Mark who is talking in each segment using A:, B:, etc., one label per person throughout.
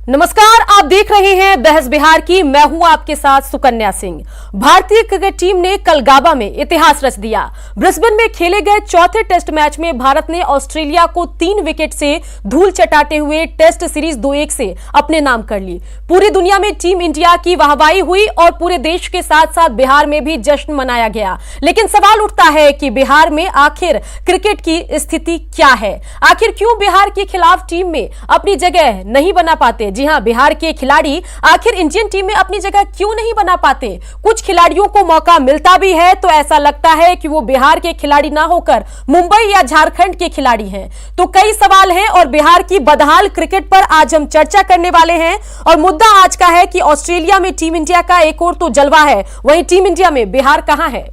A: नमस्कार, आप देख रहे हैं बहस बिहार की। मैं हूं आपके साथ सुकन्या सिंह। भारतीय क्रिकेट टीम ने कल गाबा में इतिहास रच दिया। ब्रिस्बेन में खेले गए चौथे टेस्ट मैच में भारत ने ऑस्ट्रेलिया को 3 विकेट से धूल चटाते हुए टेस्ट सीरीज 2-1 से अपने नाम कर ली। पूरी दुनिया में टीम इंडिया की वाहवाही हुई और पूरे देश के साथ साथ बिहार में भी जश्न मनाया गया। लेकिन सवाल उठता है कि बिहार में आखिर क्रिकेट की स्थिति क्या है? आखिर क्यों बिहार के खिलाफ टीम में अपनी जगह नहीं बना पाते? जी हां, बिहार के खिलाड़ी आखिर इंडियन टीम में अपनी जगह क्यों नहीं बना पाते? कुछ खिलाड़ियों को मौका मिलता भी है तो ऐसा लगता है कि वो बिहार के खिलाड़ी ना होकर मुंबई या झारखंड के खिलाड़ी हैं। तो कई सवाल हैं और बिहार की बदहाल क्रिकेट पर आज हम चर्चा करने वाले हैं। और मुद्दा आज का है कि ऑस्ट्रेलिया में टीम इंडिया का एक और तो जलवा है, वहीं टीम इंडिया में बिहार कहां है?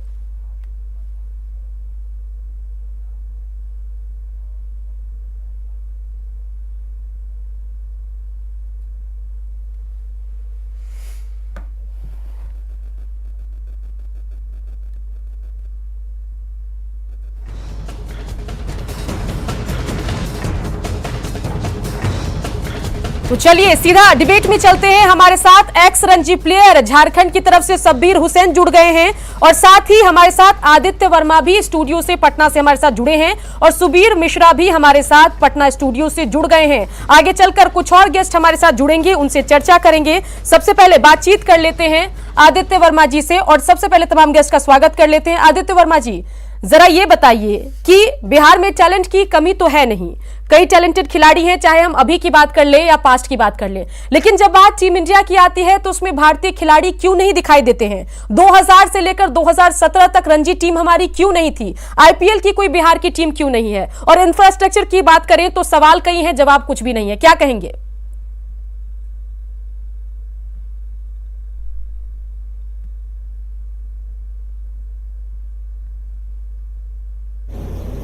A: तो चलिए सीधा डिबेट में चलते हैं। हमारे साथ एक्स रणजी प्लेयर झारखंड की तरफ से शब्बीर हुसैन जुड़ गए हैं और साथ ही हमारे साथ आदित्य वर्मा भी स्टूडियो से पटना से हमारे साथ जुड़े हैं और सुबीर मिश्रा भी हमारे साथ पटना स्टूडियो से जुड़ गए हैं। आगे चलकर कुछ और गेस्ट हमारे साथ जुड़ेंगे, उनसे चर्चा करेंगे। सबसे पहले बातचीत कर लेते हैं आदित्य वर्मा जी से और सबसे पहले तमाम गेस्ट का स्वागत कर लेते हैं। आदित्य वर्मा जी, जरा ये बताइए कि बिहार में टैलेंट की कमी तो है नहीं, कई टैलेंटेड खिलाड़ी हैं, चाहे हम अभी की बात कर लें या पास्ट की बात कर लें, लेकिन जब बात टीम इंडिया की आती है तो उसमें भारतीय खिलाड़ी क्यों नहीं दिखाई देते हैं? 2000 से लेकर 2017 तक रणजी टीम हमारी क्यों नहीं थी? आईपीएल की कोई बिहार की टीम क्यों नहीं है? और इंफ्रास्ट्रक्चर की बात करें तो सवाल कई हैं, जवाब कुछ भी नहीं है। क्या कहेंगे?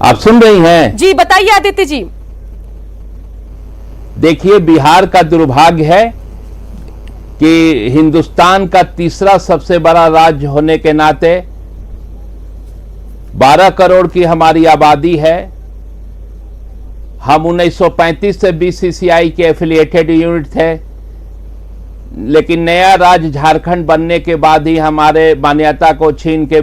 B: आप सुन रही हैं?
A: जी बताइए आदित्य जी।
B: देखिए, बिहार का दुर्भाग्य है कि हिंदुस्तान का तीसरा सबसे बड़ा राज्य होने के नाते 12 करोड़ की हमारी आबादी है। हम 1935 से बीसीसीआई के एफिलिएटेड यूनिट थे, लेकिन नया राज्य झारखंड बनने के बाद ही हमारे मान्यता को छीन के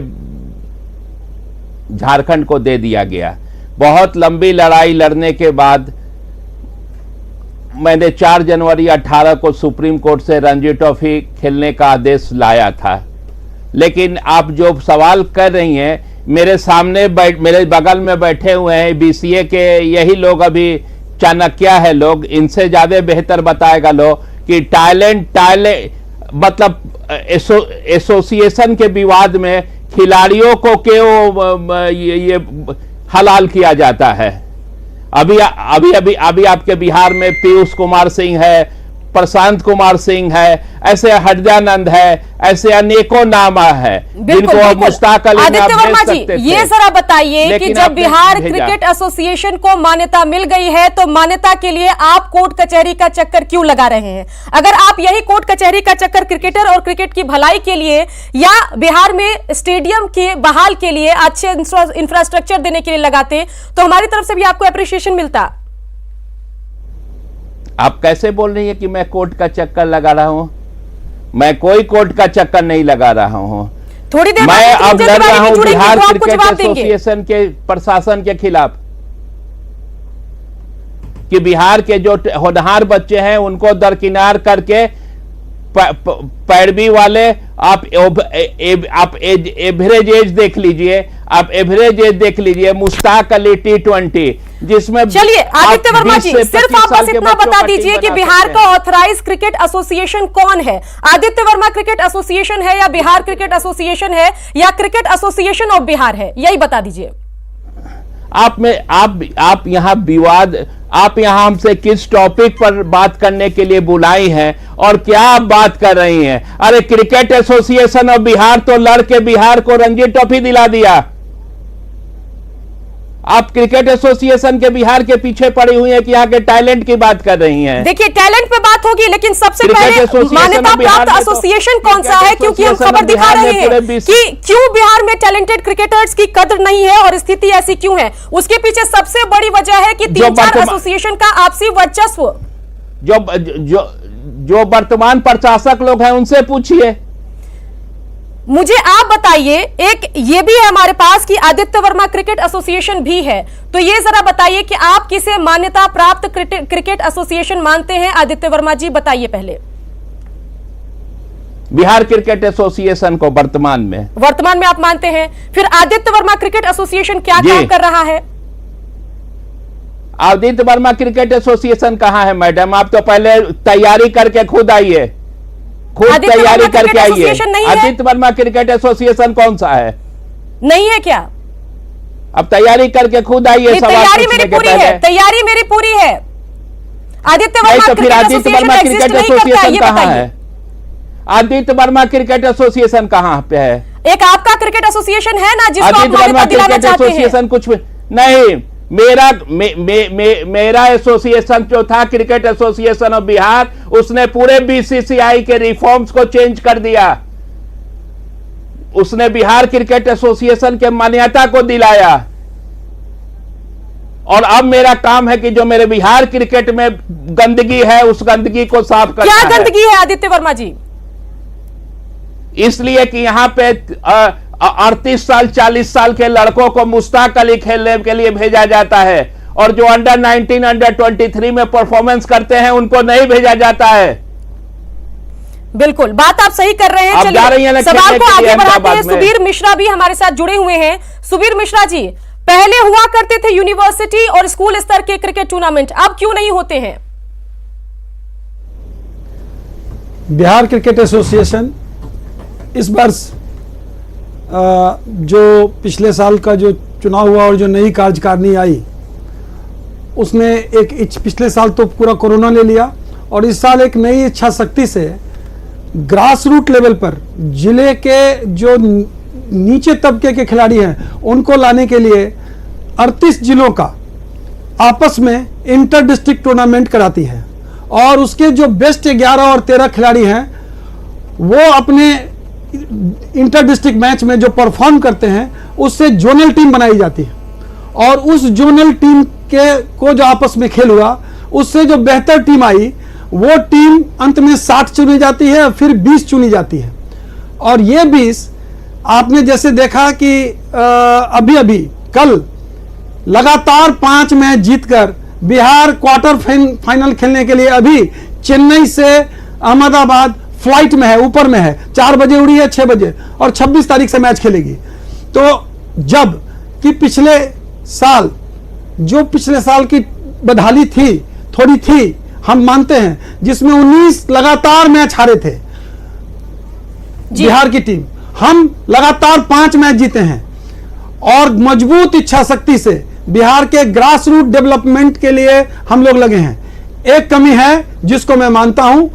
B: झारखंड को दे दिया गया। बहुत लंबी लड़ाई लड़ने के बाद मैंने 4 जनवरी 18 को सुप्रीम कोर्ट से रणजी ट्रॉफी खेलने का आदेश लाया था। लेकिन आप जो सवाल कर रही हैं, मेरे सामने मेरे बगल में बैठे हुए हैं बीसीए के यही लोग, अभी चाणक्य है लोग, इनसे ज्यादा बेहतर बताएगा लोग कि टैलेंट मतलब एसोसिएशन के विवाद में खिलाड़ियों को क्यों ये हलाल किया जाता है। अभी आपके बिहार में पीयूष कुमार सिंह है, प्रशांत कुमार सिंह है, ऐसे हरजानंद है, ऐसे अनेकों नाम है जिनको मुश्ताक अली में आप देख सकते थे।
A: ये जरा बताइए कि जब बिहार क्रिकेट एसोसिएशन को मान्यता मिल गई है तो मान्यता के लिए आप कोर्ट कचहरी का चक्कर क्यों लगा रहे हैं? अगर आप यही कोर्ट कचहरी का चक्कर क्रिकेटर और क्रिकेट की भलाई के लिए या बिहार में स्टेडियम के बहाल के लिए, अच्छे इंफ्रास्ट्रक्चर देने के लिए लगाते तो हमारी तरफ से भी आपको अप्रिशिएशन मिलता।
B: आप कैसे बोल रही है कि मैं कोर्ट का चक्कर लगा रहा हूं? मैं कोई कोर्ट का चक्कर नहीं लगा रहा हूं।
A: थोड़ी देर
B: मैं अब लड़ रहा हूं बिहार क्रिकेट एसोसिएशन के प्रशासन के खिलाफ कि बिहार के जो होनहार बच्चे हैं उनको दरकिनार करके पैरवी वाले आप एवरेज एज देख लीजिए, आप एवरेज एज देख लीजिए। मुश्ताक अली T20 जिसमें,
A: चलिए आदित्य वर्मा जी, सिर्फ आप बस इतना बता दीजिए कि बिहार का ऑथराइज क्रिकेट एसोसिएशन कौन है? आदित्य वर्मा क्रिकेट एसोसिएशन है या बिहार क्रिकेट एसोसिएशन है या क्रिकेट एसोसिएशन ऑफ बिहार है? यही बता दीजिए।
B: आप यहाँ विवाद, आप यहाँ हमसे किस टॉपिक पर बात करने के लिए बुलाई हैं और क्या आप बात कर रही हैं? अरे क्रिकेट एसोसिएशन ऑफ बिहार तो लड़के बिहार को रणजी ट्रॉफी दिला दिया। आप क्रिकेट एसोसिएशन के बिहार के पीछे पड़ी हुई है कि यहाँ के टैलेंट की बात कर रही हैं।
A: देखिए, टैलेंट पे बात होगी, लेकिन सबसे पहले मान्यता प्राप्त एसोसिएशन कौन सा है? क्योंकि हम खबर दिखा रहे हैं कि क्यों बिहार में टैलेंटेड क्रिकेटर्स की कदर नहीं है और स्थिति ऐसी क्यों है। उसके पीछे सबसे बड़ी वजह है कि 3-4 एसोसिएशन का आपसी वर्चस्व।
B: जो वर्तमान प्रशासक लोग हैं उनसे पूछिए।
A: मुझे आप बताइए, एक ये भी है हमारे पास कि आदित्य वर्मा क्रिकेट एसोसिएशन भी है, तो ये जरा बताइए कि आप किसे मान्यता प्राप्त क्रिकेट एसोसिएशन मानते हैं? आदित्य वर्मा जी बताइए पहले।
B: बिहार क्रिकेट एसोसिएशन को वर्तमान में
A: आप मानते हैं। फिर आदित्य वर्मा क्रिकेट एसोसिएशन क्या काम कर रहा है?
B: आदित्य वर्मा क्रिकेट एसोसिएशन कहां है मैडम? आप तो पहले तैयारी करके खुद आइए, खुद तैयारी करके आइए। आदित्य वर्मा क्रिकेट एसोसिएशन कौन सा है?
A: नहीं है क्या?
B: अब तैयारी करके खुद आइए।
A: तैयारी मेरी पूरी है, तैयारी मेरी पूरी है। आदित्य वर्मा
B: तो फिर आदित्य वर्मा क्रिकेट एसोसिएशन कहां है? आदित्य वर्मा क्रिकेट एसोसिएशन कहां पे है?
A: एक आपका क्रिकेट एसोसिएशन है ना, जिसको
B: आदित्य वर्मा क्रिकेट एसोसिएशन कुछ नहीं। मेरा एसोसिएशन जो था क्रिकेट एसोसिएशन ऑफ बिहार, उसने पूरे बीसीसीआई के रिफॉर्म्स को चेंज कर दिया। उसने बिहार क्रिकेट एसोसिएशन के मान्यता को दिलाया। और अब मेरा काम है कि जो मेरे बिहार क्रिकेट में गंदगी है उस गंदगी को साफ करना।
A: क्या गंदगी है आदित्य वर्मा जी?
B: इसलिए कि यहां पे 38 साल 40 साल के लड़कों को मुश्ताक अली खेलने के लिए भेजा जाता है, और जो अंडर 19 अंडर 23 में परफॉर्मेंस करते हैं उनको नहीं भेजा जाता है।
A: बिल्कुल, बात आप सही कर रहे हैं। चलिए सवाल को आगे बढ़ाते हैं। सुबीर मिश्रा भी हमारे साथ जुड़े हुए हैं। सुबीर मिश्रा जी, पहले हुआ करते थे यूनिवर्सिटी और स्कूल स्तर के क्रिकेट टूर्नामेंट, अब क्यों नहीं होते हैं?
C: बिहार क्रिकेट एसोसिएशन इस वर्ष जो पिछले साल का जो चुनाव हुआ और जो नई कार्यकारिणी आई, उसने पिछले साल तो पूरा कोरोना ले लिया, और इस साल एक नई इच्छा शक्ति से ग्रास रूट लेवल पर जिले के जो नीचे तबके के खिलाड़ी हैं उनको लाने के लिए 38 जिलों का आपस में इंटर डिस्ट्रिक्ट टूर्नामेंट कराती है, और उसके जो बेस्ट 11 और 13 खिलाड़ी हैं वो अपने इंटर डिस्ट्रिक्ट मैच में जो परफॉर्म करते हैं उससे जोनल टीम बनाई जाती है, और उस जोनल टीम को जो आपस में खेल हुआ उससे जो बेहतर टीम आई वो टीम अंत में 60 चुनी जाती है, फिर 20 चुनी जाती है। और ये 20 आपने जैसे देखा कि अभी अभी कल लगातार 5 मैच जीतकर बिहार क्वार्टर फाइनल खेलने के लिए अभी चेन्नई से अहमदाबाद फ्लाइट में है, ऊपर में है, 4 बजे उड़ी है, 6 बजे, और 26 तारीख से मैच खेलेगी। तो जब कि पिछले साल की बदहाली थी, थोड़ी थी, हम मानते हैं, जिसमें 19 लगातार मैच हारे थे बिहार की टीम, हम लगातार 5 मैच जीते हैं, और मजबूत इच्छा शक्ति से बिहार के ग्रास रूट डेवलपमेंट के लिए हम लोग लगे हैं। एक कमी है जिसको मैं मानता हूं,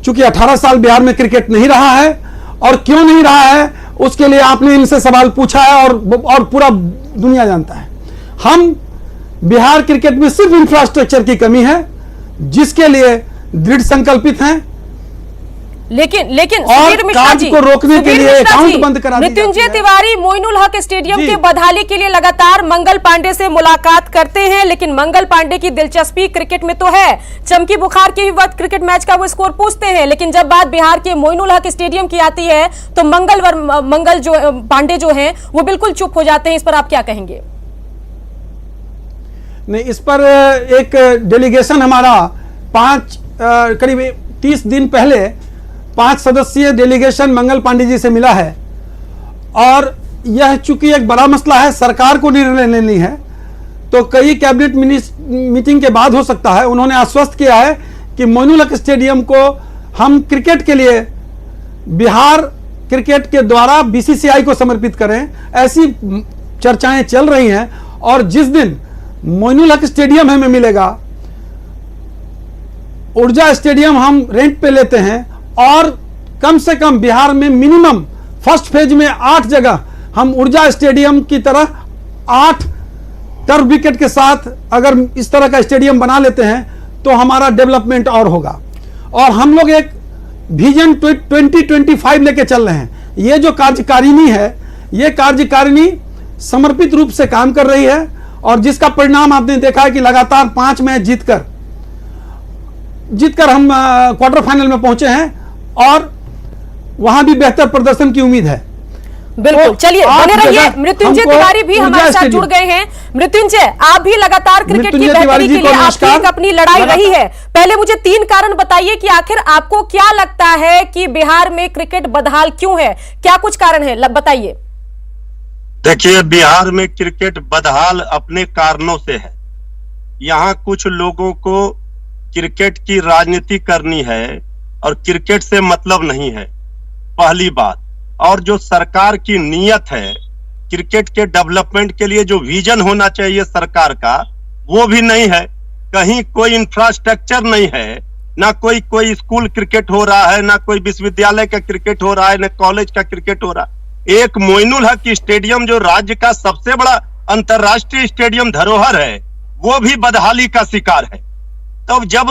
C: चूंकि 18 साल बिहार में क्रिकेट नहीं रहा है, और क्यों नहीं रहा है उसके लिए आपने इनसे सवाल पूछा है, और पूरा दुनिया जानता है। हम बिहार क्रिकेट में सिर्फ इंफ्रास्ट्रक्चर की कमी है, जिसके लिए दृढ़ संकल्पित हैं,
A: लेकिन
C: और काज को रोकने के लिए अकाउंट बंद करा दिया।
A: मृत्युंजय तिवारी मोइनुल हक स्टेडियम के बदहाली के लिए लगातार मंगल पांडे से मुलाकात करते हैं, लेकिन मंगल पांडे की दिलचस्पी क्रिकेट में तो है, चमकी बुखार के वक्त क्रिकेट मैच का वो स्कोर पूछते हैं, लेकिन जब बात बिहार के मोइनुल हक स्टेडियम की आती है तो मंगल जो पांडे जो है वो बिल्कुल चुप हो जाते हैं। इस पर आप क्या कहेंगे?
C: नहीं, इस पर एक डेलीगेशन हमारा करीब 30 दिन पहले 5 सदस्यीय डेलीगेशन मंगल पांडे जी से मिला है, और यह चूंकि एक बड़ा मसला है, सरकार को निर्णय लेनी है, तो कई कैबिनेट मीटिंग के बाद हो सकता है। उन्होंने आश्वस्त किया है कि मोइनुल हक स्टेडियम को हम क्रिकेट के लिए बिहार क्रिकेट के द्वारा बीसीसीआई को समर्पित करें, ऐसी चर्चाएं चल रही हैं। और जिस दिन मोइनुल हक स्टेडियम हमें मिलेगा, ऊर्जा स्टेडियम हम रेंट पे लेते हैं, और कम से कम बिहार में मिनिमम फर्स्ट फेज में 8 जगह हम ऊर्जा स्टेडियम की तरह 8 टर्फ विकेट के साथ अगर इस तरह का स्टेडियम बना लेते हैं तो हमारा डेवलपमेंट और होगा। और हम लोग एक विजन 2025 लेके चल रहे हैं। ये जो कार्यकारिणी है, ये कार्यकारिणी समर्पित रूप से काम कर रही है, और जिसका परिणाम आपने देखा है कि लगातार 5 मैच जीतकर जीतकर हम क्वार्टर फाइनल में पहुंचे हैं और वहां भी बेहतर प्रदर्शन की उम्मीद है।
A: बिल्कुल,
C: तो
A: चलिए बने रहिए। मृत्युंजय तिवारी भी हमारे साथ जुड़ गए हैं। मृत्युंजय, आप भी लगातार क्रिकेट की बेहतरी के लिए आपकी एक अपनी लड़ाई रही है। पहले मुझे 3 कारण बताइए कि आखिर आपको क्या लगता है कि बिहार में क्रिकेट बदहाल क्यों है, क्या कुछ कारण है, बताइए।
D: देखिए, बिहार में क्रिकेट बदहाल अपने कारणों से है। यहाँ कुछ लोगों को क्रिकेट की राजनीति करनी है और क्रिकेट से मतलब नहीं है, पहली बात। और जो सरकार की नीयत है क्रिकेट के डेवलपमेंट के लिए, जो विजन होना चाहिए सरकार का, वो भी नहीं है। कहीं कोई इंफ्रास्ट्रक्चर नहीं है, ना कोई स्कूल क्रिकेट हो रहा है, ना कोई विश्वविद्यालय का क्रिकेट हो रहा है, ना कॉलेज का क्रिकेट हो रहा है। एक मोइनुल हक स्टेडियम जो राज्य का सबसे बड़ा अंतरराष्ट्रीय स्टेडियम धरोहर है, वो भी बदहाली का शिकार है। तो जब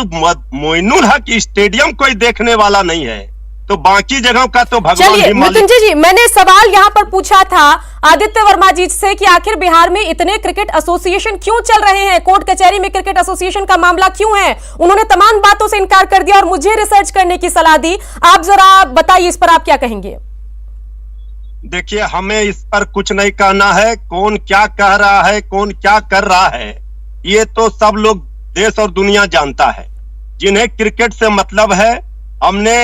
D: मोइनुल हक स्टेडियम कोई देखने वाला नहीं है तो बाकी जगहों का तो भगवान
A: चलिए मृत्युंजय जी, मैंने सवाल यहां पर पूछा था आदित्य वर्मा जी से कि आखिर बिहार में इतने क्रिकेट एसोसिएशन क्यों चल रहे हैं, कोर्ट कचहरी में क्रिकेट एसोसिएशन का मामला क्यों है। उन्होंने तमाम बातों से इनकार कर दिया और मुझे रिसर्च करने की सलाह दी। आप जरा बताइए इस पर आप क्या कहेंगे।
D: देखिए, हमें इस पर कुछ नहीं कहना है। कौन क्या कह रहा है, कौन क्या कर रहा है, ये तो सब लोग देश और दुनिया जानता है। जिन्हें क्रिकेट से मतलब है, हमने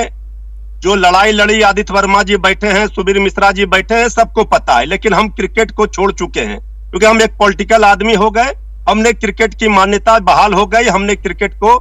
D: जो लड़ाई लड़ी, आदित्य वर्मा जी बैठे हैं, सुबीर मिश्रा जी बैठे हैं, सबको पता है। लेकिन हम क्रिकेट को छोड़ चुके हैं क्योंकि हम एक पॉलिटिकल आदमी हो गए। हमने क्रिकेट की मान्यता बहाल हो गई, हमने क्रिकेट को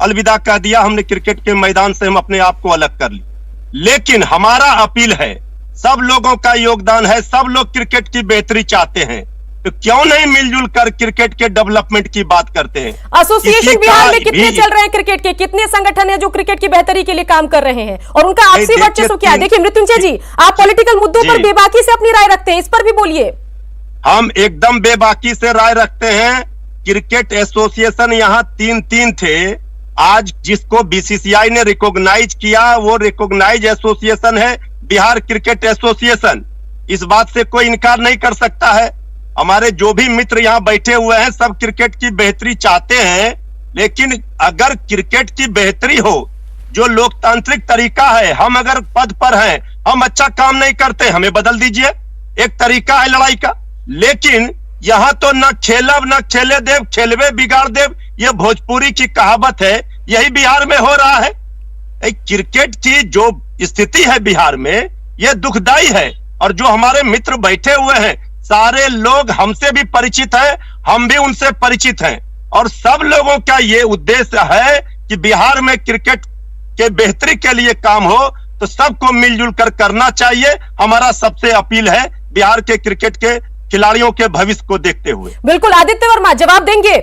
D: अलविदा कह दिया, हमने क्रिकेट के मैदान से हम अपने आप को अलग कर लिया। लेकिन हमारा अपील है, सब लोगों का योगदान है, सब लोग क्रिकेट की बेहतरी चाहते हैं, तो क्यों नहीं मिलजुल कर क्रिकेट के डेवलपमेंट की बात करते हैं।
A: एसोसिएशन बिहार में कितने चल रहे हैं क्रिकेट के, कितने संगठन हैं जो क्रिकेट की बेहतरी के लिए काम कर रहे हैं और उनका आपसी वर्चस्व क्या है। देखिए मृत्युंजय जी, आप पॉलिटिकल मुद्दों पर बेबाकी से अपनी राय रखते हैं, इस पर भी बोलिए।
D: हम एकदम बेबाकी से राय रखते हैं। क्रिकेट एसोसिएशन यहाँ 3 थे। आज जिसको बीसीसीआई ने रिकॉग्नाइज किया, वो रिकॉग्नाइज एसोसिएशन है बिहार क्रिकेट एसोसिएशन। इस बात से कोई इनकार नहीं कर सकता है। हमारे जो भी मित्र यहाँ बैठे हुए हैं, सब क्रिकेट की बेहतरी चाहते हैं। लेकिन अगर क्रिकेट की बेहतरी हो, जो लोकतांत्रिक तरीका है, हम अगर पद पर हैं, हम अच्छा काम नहीं करते, हमें बदल दीजिए, एक तरीका है लड़ाई का। लेकिन यहाँ तो न खेलब न खेले देव, खेलवे बिगाड़ देव, ये भोजपुरी की कहावत है, यही बिहार में हो रहा है। क्रिकेट की जो स्थिति है बिहार में, ये दुखदाई है। और जो हमारे मित्र बैठे हुए हैं, सारे लोग हमसे भी परिचित हैं, हम भी उनसे परिचित हैं। और सब लोगों का ये उद्देश्य है कि बिहार में क्रिकेट के बेहतरी के लिए काम हो, तो सबको मिलजुल कर करना चाहिए। हमारा सबसे अपील है बिहार के क्रिकेट के खिलाड़ियों के भविष्य को देखते हुए।
A: बिल्कुल, आदित्य वर्मा जवाब देंगे।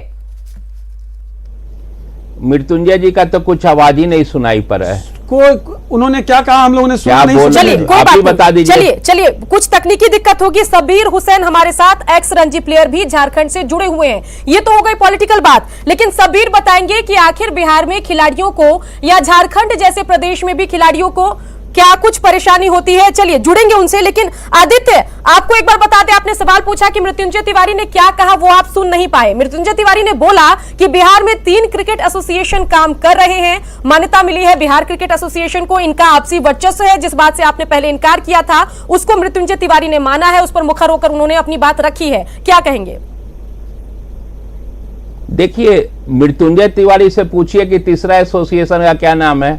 B: मृत्युंजय जी का तो कुछ आवाज ही नहीं सुनाई पड़ा है।
C: उन्होंने क्या कहा हम लोगों ने सुना नहीं।
A: चलिए कोई
B: आप
A: बात
B: ही बता
A: नहीं,
B: दीजिए।
A: चलिए कुछ तकनीकी दिक्कत होगी। सबीर हुसैन हमारे साथ एक्स रणजी प्लेयर भी झारखंड से जुड़े हुए हैं। ये तो हो गई पॉलिटिकल बात, लेकिन सबीर बताएंगे कि आखिर बिहार में खिलाड़ियों को या झारखंड जैसे प्रदेश में भी खिलाड़ियों को क्या कुछ परेशानी होती है। चलिए जुड़ेंगे उनसे, लेकिन आदित्य आपको एक बार बता दें, आपने सवाल पूछा कि मृत्युंजय तिवारी ने क्या कहा, वो आप सुन नहीं पाए। मृत्युंजय तिवारी ने बोला कि बिहार में 3 क्रिकेट एसोसिएशन काम कर रहे हैं, मान्यता मिली है बिहार क्रिकेट एसोसिएशन को, इनका आपसी वर्चस्व है। जिस बात से आपने पहले इनकार किया था, उसको मृत्युंजय तिवारी ने माना है, उस पर मुखर होकर उन्होंने अपनी बात रखी है। क्या कहेंगे?
B: देखिए, मृत्युंजय तिवारी से पूछिए कि तीसरा एसोसिएशन का क्या नाम है।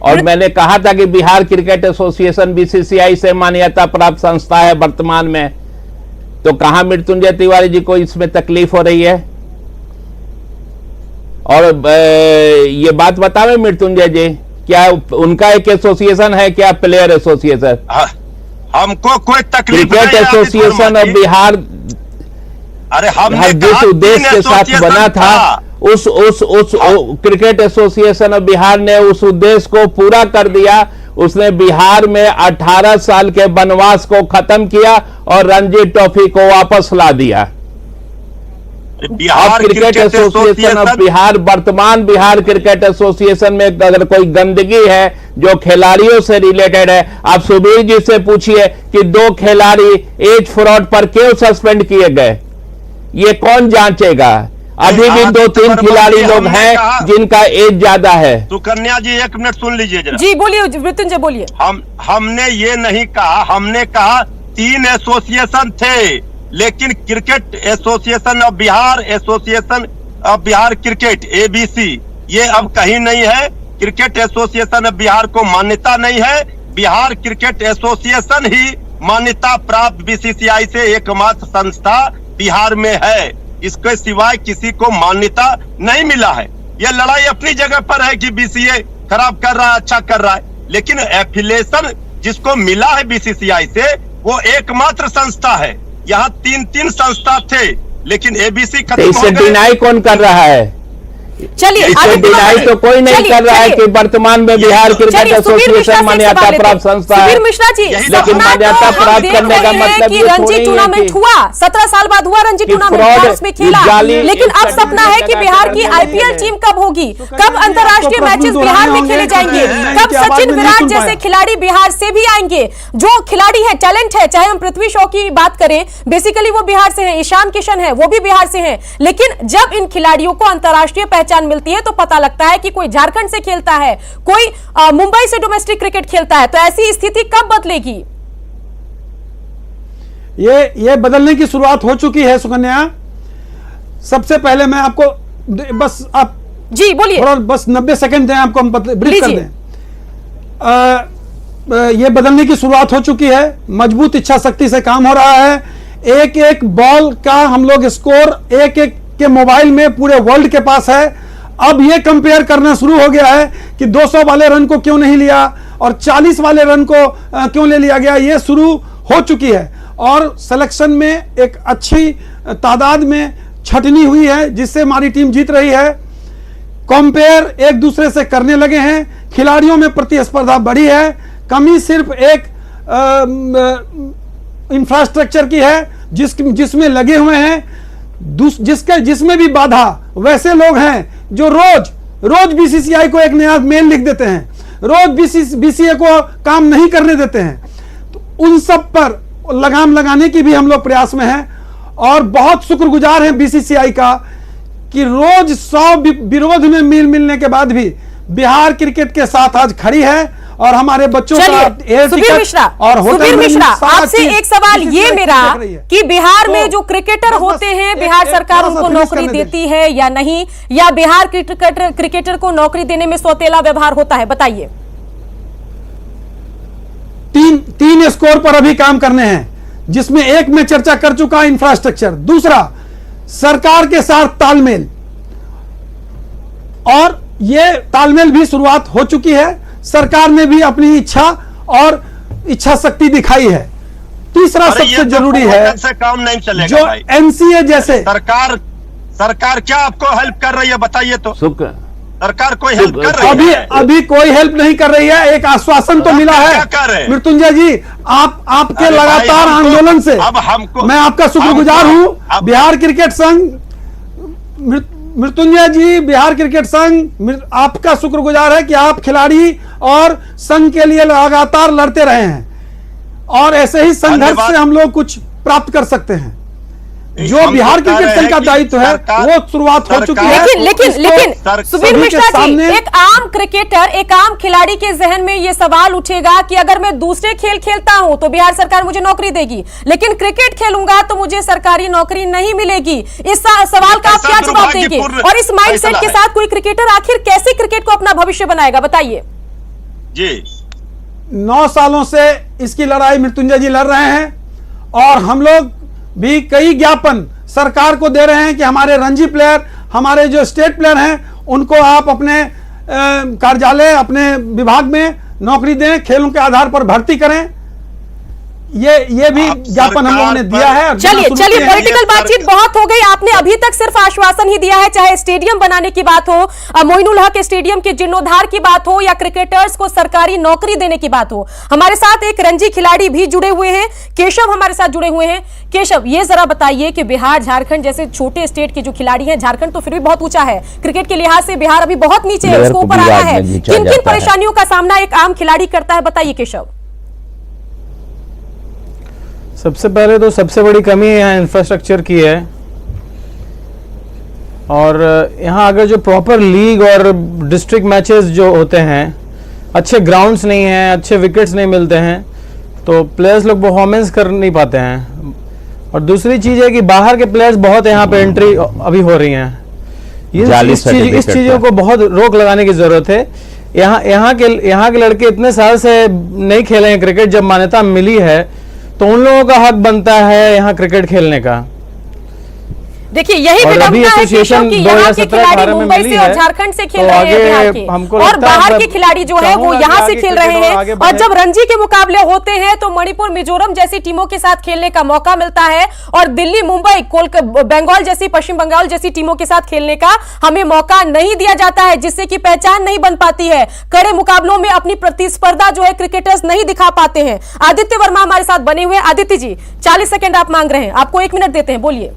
B: और मैंने कहा था कि बिहार क्रिकेट एसोसिएशन बीसीसीआई से मान्यता प्राप्त संस्था है वर्तमान में, तो कहां मृत्युंजय तिवारी जी को इसमें तकलीफ हो रही है। और ये बात बतावे मृत्युंजय जी, क्या उनका एक एसोसिएशन है क्या, प्लेयर एसोसिएशन?
D: हमको कोई तकलीफ
B: क्रिकेट एसोसिएशन ऑफ बिहार,
D: अरे हमने
B: जिस उद्देश्य के साथ बना था, उस क्रिकेट एसोसिएशन ऑफ बिहार ने उस उद्देश्य को पूरा कर दिया। उसने बिहार में 18 साल के वनवास को खत्म किया और रणजी ट्रॉफी को वापस ला दिया।
D: Bihar
B: cricket association of Bihar, वर्तमान बिहार क्रिकेट एसोसिएशन में अगर कोई गंदगी है जो खिलाड़ियों से रिलेटेड है, आप सुबीर जी से पूछिए कि 2 खिलाड़ी एज फ्रॉड पर क्यों सस्पेंड किए गए, ये कौन जांचेगा? अभी भी 2-3 खिलाड़ी लोग हैं जिनका एज ज्यादा है।
D: सुकन्या जी 1 मिनट सुन लीजिए जरा।
A: जी बोलिए मृत्युंजय बोलिए।
D: हमने ये नहीं कहा, हमने कहा 3 एसोसिएशन थे, लेकिन cricket association of Bihar, association of Bihar cricket ABC, ये अब कहीं नहीं है। क्रिकेट एसोसिएशन ऑफ बिहार को मान्यता नहीं है। बिहार क्रिकेट एसोसिएशन ही मान्यता प्राप्त BCCI से एकमात्र संस्था बिहार में है, इसके सिवाय किसी को मान्यता नहीं मिला है। यह लड़ाई अपनी जगह पर है कि BCA खराब कर रहा है, अच्छा कर रहा है, लेकिन एफिलिएशन जिसको मिला है BCCI से वो एकमात्र संस्था है। यहाँ 3 संस्था थे, लेकिन ABC खत्म हो
B: इसे
D: गए।
B: डिनाई कौन कर रहा है?
A: चलिए
B: इसे डिनाई तो कोई नहीं कर रहा है कि वर्तमान में बिहार क्रिकेट एसोसिएशन मान्यता प्राप्त संस्था है।
A: सुबीर मिश्रा जी,
B: लेकिन मान्यता प्राप्त करने का मतलब
A: कि रणजी टूर्नामेंट हुआ, 17 साल बाद हुआ रणजी टूर्नामेंट, उसमें खेला, लेकिन अब सपना है कि बिहार की IPL टीम कब होगी, कब अंतर्राष्ट्रीय मैचेस बिहार में खेले जाएंगे, कब सचिन विराट जैसे खिलाड़ी बिहार से भी आएंगे। जो खिलाड़ी है, टैलेंट है, चाहे हम पृथ्वी शॉ की बात करें, बेसिकली वो बिहार से है, ईशान किशन है, वो भी बिहार से है, लेकिन जब इन खिलाड़ियों को अंतर्राष्ट्रीय पहचान मिलती है तो पता लगता है कि कोई झारखंड से खेलता है, कोई मुंबई से डोमेस्टिक क्रिकेट खेलता है, तो ऐसी स्थिति कब बदलेगी?
C: ये बदलने की शुरुआत हो चुकी है सुकन्या। सबसे पहले मैं आपको बस आप
A: जी बोलिए,
C: थोड़ा बस 90 सेकंड दें, आपको हम ब्रीफ कर दें। ये बदलने की शुरुआत हो चुकी है, मजबूत इच्छा शक्ति से काम हो रहा है। एक एक बॉल का हम लोग स्कोर एक एक के मोबाइल में पूरे वर्ल्ड के पास है। अब ये कंपेयर करना शुरू हो गया है कि 200 वाले रन को क्यों नहीं लिया और 40 वाले रन को क्यों ले लिया गया, ये शुरू हो चुकी है। और सिलेक्शन में एक अच्छी तादाद में छटनी हुई है, जिससे हमारी टीम जीत रही है। कंपेयर एक दूसरे से करने लगे हैं, खिलाड़ियों में प्रतिस्पर्धा बढ़ी है। कमी सिर्फ एक इंफ्रास्ट्रक्चर की है, जिसमें लगे हुए हैं, जिसमें भी बाधा वैसे लोग हैं जो रोज BCCI को एक नया मेल लिख देते हैं, रोज BCA को काम नहीं करने देते हैं। तो उन सब पर लगाम लगाने की भी हम लोग प्रयास में हैं और बहुत शुक्रगुजार हैं BCCI का कि रोज 100 विरोध में मिलने के बाद भी बिहार क्रिकेट के साथ आज खड़ी है और हमारे बच्चों का
A: सुबीर मिश्रा, आपसे एक सवाल ये मेरा कि बिहार में जो क्रिकेटर होते हैं, बिहार सरकार उनको नौकरी देती है या नहीं, या बिहार क्रिकेटर को नौकरी देने में सौतेला व्यवहार होता है, बताइए।
C: तीन स्कोर पर अभी काम करने हैं, जिसमें एक में चर्चा कर चुका इंफ्रास्ट्रक्चर, दूसरा सरकार के साथ तालमेल, और ये तालमेल भी शुरुआत हो चुकी है। सरकार ने भी अपनी इच्छा और इच्छा शक्ति दिखाई है। तीसरा सबसे जरूरी है,
D: से काम नहीं चलेगा
C: जो
D: भाई।
C: NCA जैसे
D: सरकार क्या आपको हेल्प कर रही है, बताइए तो। सरकार कोई हेल्प कर रही है?
C: अभी कोई हेल्प नहीं कर रही है। एक आश्वासन तो मिला है मृत्युंजय जी, आपके लगातार आंदोलन से
D: अब हमको,
C: मैं आपका शुक्रगुजार हूं। बिहार क्रिकेट संघ, मृत्युंजय जी, बिहार क्रिकेट संघ आपका शुक्रगुजार है कि आप खिलाड़ी और संघ के लिए लगातार लड़ते रहे हैं, और ऐसे ही संघर्ष से हम लोग कुछ प्राप्त कर सकते हैं। जो बिहार क्रिकेट संघ का दायित्व है वो शुरुआत हो चुकी है।
A: लेकिन सुबीर मिश्रा जी, एक आम क्रिकेटर, एक आम खिलाड़ी के जहन में ये सवाल उठेगा कि अगर मैं दूसरे खेल खेलता हूं तो बिहार सरकार मुझे नौकरी देगी, लेकिन क्रिकेट खेलूंगा तो मुझे सरकारी नौकरी नहीं मिलेगी। इस सवाल का आप क्या जवाब देंगे? और इस माइंडसेट के साथ कोई क्रिकेटर आखिर कैसे क्रिकेट को अपना भविष्य बनाएगा, बताइए।
D: जी
C: 9 सालों से इसकी लड़ाई मृत्युंजय जी लड़ रहे हैं, और हम लोग भी कई ज्ञापन सरकार को दे रहे हैं कि हमारे रणजी प्लेयर, हमारे जो स्टेट प्लेयर हैं, उनको आप अपने कार्यालय, अपने विभाग में नौकरी दें, खेलों के आधार पर भर्ती करें। ये भी ज्ञापन हम लोगों ने दिया है।
A: चलिए पॉलिटिकल बातचीत बहुत हो गई। आपने अभी तक सिर्फ आश्वासन ही दिया है, चाहे स्टेडियम बनाने की बात हो, मोइनुल हक स्टेडियम के जीर्णोद्धार की बात हो, या क्रिकेटर्स को सरकारी नौकरी देने की बात हो। हमारे साथ एक रणजी खिलाड़ी भी जुड़े हुए हैं, केशव हमारे साथ जुड़े हुए हैं। केशव, ये जरा बताइए कि बिहार, झारखंड जैसे छोटे स्टेट के जो खिलाड़ी हैं, झारखंड तो फिर भी बहुत ऊंचा है क्रिकेट के लिहाज से, बिहार अभी बहुत नीचे है, उसको ऊपर आना है। किन किन परेशानियों का सामना एक आम खिलाड़ी करता है, बताइए केशव।
E: सबसे पहले तो सबसे बड़ी कमी यहाँ इंफ्रास्ट्रक्चर की है। और यहाँ अगर जो प्रॉपर लीग और डिस्ट्रिक्ट मैचेस जो होते हैं, अच्छे ग्राउंड्स नहीं हैं, अच्छे विकेट्स नहीं मिलते हैं, तो प्लेयर्स लोग परफॉर्मेंस कर नहीं पाते हैं। और दूसरी चीज़ है कि बाहर के प्लेयर्स बहुत यहाँ पे एंट्री अभी हो रही हैं। इस चीज़ों को बहुत रोक लगाने की ज़रूरत है। यहाँ के लड़के इतने साल से नहीं खेले हैं क्रिकेट, जब मान्यता मिली है तो उन लोगों का हक बनता है यहाँ क्रिकेट खेलने का।
A: देखिए यही विडंबना है केशव कि यहाँ के खिलाड़ी मुंबई से और झारखंड से खेल रहे हैं बिहार के, और बाहर के खिलाड़ी जो है वो यहाँ से खेल रहे हैं। और जब रणजी के मुकाबले होते हैं तो मणिपुर, मिजोरम जैसी टीमों के साथ खेलने का मौका मिलता है, और दिल्ली, मुंबई, कोलकाता, बंगाल जैसी, पश्चिम बंगाल जैसी टीमों के साथ खेलने का हमें मौका नहीं दिया जाता है, जिससे कि पहचान नहीं बन पाती है। कड़े मुकाबलों में अपनी प्रतिस्पर्धा जो है क्रिकेटर्स नहीं दिखा पाते हैं। आदित्य वर्मा हमारे साथ बने हुए। आदित्य जी, 40 सेकेंड आप मांग रहे हैं, आपको 1 मिनट देते हैं, बोलिए।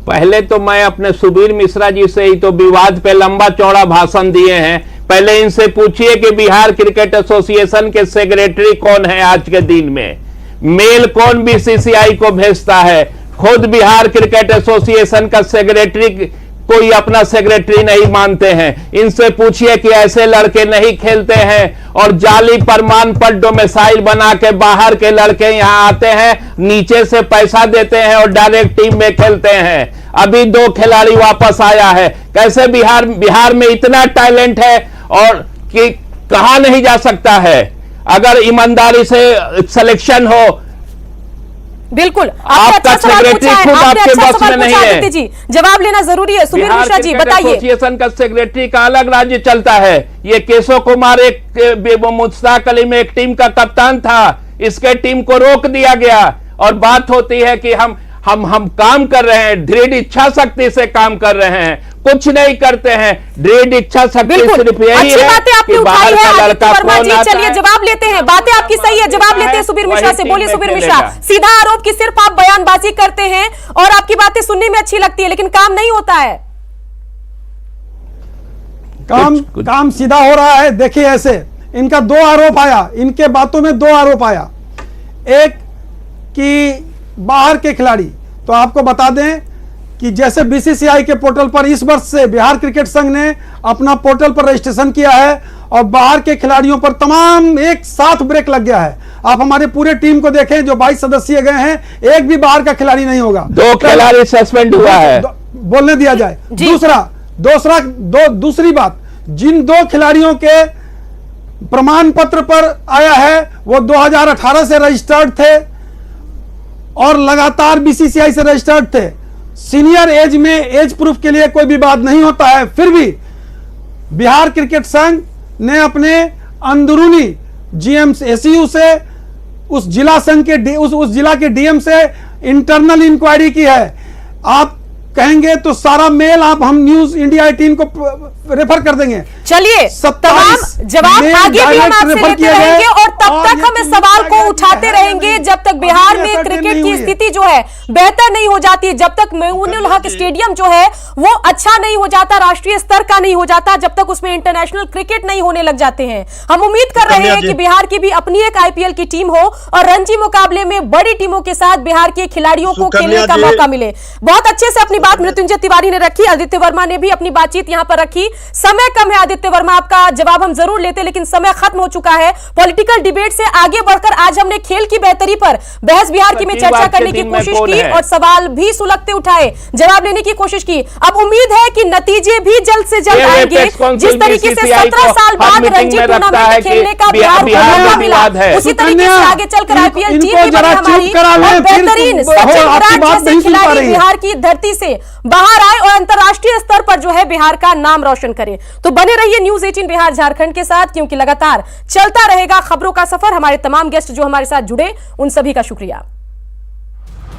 B: पहले तो मैं अपने सुबीर मिश्रा जी से ही तो विवाद पे लंबा चौड़ा भाषण दिए हैं। पहले इनसे पूछिए कि बिहार क्रिकेट एसोसिएशन के सेक्रेटरी कौन है आज के दिन में, मेल कौन बीसीसीआई को भेजता है। खुद बिहार क्रिकेट एसोसिएशन का सेक्रेटरी कोई अपना सेक्रेटरी नहीं मानते हैं। इनसे पूछिए कि ऐसे लड़के नहीं खेलते हैं, और जाली प्रमाण पत्र डोमिसाइल बना के बाहर के लड़के यहां आते हैं, नीचे से पैसा देते हैं और डायरेक्ट टीम में खेलते हैं। अभी 2 खिलाड़ी वापस आया है। कैसे बिहार में इतना टैलेंट है और कि कहां नहीं जा सकता है अगर ईमानदारी से सिलेक्शन हो।
A: बिल्कुल,
B: आपका सेक्रेटरी खुद आपके बस में नहीं है।
A: जी, जवाब लेना जरूरी है। सुबीर मिश्रा जी बताइए।
B: एसोसिएशन का सेक्रेटरी का अलग राज्य चलता है। ये केशव कुमार एक मुश्ताक अली में एक टीम का कप्तान था, इसके टीम को रोक दिया गया। और बात होती है कि हम काम कर रहे हैं, दृढ़ इच्छा शक्ति से काम कर रहे हैं, कुछ नहीं करते हैं। दृढ़ इच्छा शक्ति सिर्फ यही है कि बाहर का लड़का कौन आता है।
A: चलिए जवाब लेते हैं, बातें आपकी सही है, जवाब लेते हैं सुबीर मिश्रा से। बोलिए सुबीर मिश्रा। सीधा आरोप कि सिर्फ आप बयानबाजी करते हैं और आपकी बातें सुनने में अच्छी लगती है, लेकिन काम नहीं होता है।
C: काम सीधा हो रहा है। देखिए, ऐसे इनका 2 आरोप आया, इनके बातों में 2 आरोप आया। एक कि बाहर के खिलाड़ी, तो आपको बता दें कि जैसे बीसीसीआई के पोर्टल पर इस वर्ष से बिहार क्रिकेट संघ ने अपना पोर्टल पर रजिस्ट्रेशन किया है, और बाहर के खिलाड़ियों पर तमाम एक साथ ब्रेक लग गया है। आप हमारे पूरे टीम को देखें, जो 22 सदस्यीय गए हैं, एक भी बाहर का खिलाड़ी नहीं होगा।
B: 2 खिलाड़ी सस्पेंड हुआ है,
C: बोलने दिया जाए। दूसरी बात, जिन 2 खिलाड़ियों के प्रमाण पत्र पर आया है वो 2018 से रजिस्टर्ड थे और लगातार बीसीसीआई से रजिस्टर्ड थे। सीनियर एज में एज प्रूफ के लिए कोई भी बात नहीं होता है। फिर भी बिहार क्रिकेट संघ ने अपने अंदरूनी जीएम एसयू से, उस जिला संघ के उस जिला के डीएम से इंटरनल इंक्वायरी की है। आप कहेंगे तो सारा मेल हम न्यूज इंडिया 18 को रेफर कर देंगे।
A: चलिए, तमाम जवाब आगे भी हम आपसे लेते रहेंगे, और तब तक हम इस सवाल को उठाते रहेंगे जब तक बिहार में क्रिकेट की स्थिति जो है बेहतर नहीं हो जाती, जब तक मोइनुल हक स्टेडियम जो है वो अच्छा नहीं हो जाता, राष्ट्रीय स्तर का नहीं हो जाता, जब तक उसमें इंटरनेशनल क्रिकेट नहीं होने लग जाते हैं। हम उम्मीद कर रहे हैं कि बिहार की भी अपनी एक आईपीएल की टीम हो और रणजी मुकाबले में बड़ी टीमों के साथ बिहार के खिलाड़ियों को खेलने का मौका मिले। बहुत अच्छे से अपनी बात मृत्युंजय तिवारी ने रखी, आदित्य वर्मा ने भी अपनी बातचीत यहां पर रखी। समय कम है आदित्य वर्मा, आपका जवाब हम जरूर लेते, लेकिन समय खत्म हो चुका है। पॉलिटिकल डिबेट से आगे बढ़कर आज हमने खेल की बेहतरी पर बहस बिहार की में चर्चा करने की कोशिश की और सवाल भी सुलगते उठाए, जवाब लेने की कोशिश की। अब उम्मीद है कि नतीजे भी जल्द से जल्द आएंगे। जिस तरीके से 17 साल बाद रणजी टूर्नामेंट खेलने का बिहार को मौका मिला, उसी तरीके से आगे चलकर आईपीएल टीम भी बने हमारी, और बेहतरीन सचिन विराट जैसे खिलाड़ी बिहार की धरती से बाहर आए और अंतरराष्ट्रीय स्तर पर जो है बिहार का नाम रोशन करें। तो बने रहिए न्यूज 18 बिहार झारखंड के साथ, क्योंकि लगातार चलता रहेगा खबरों का सफर। हमारे तमाम गेस्ट जो हमारे साथ जुड़े, उन सभी का शुक्रिया।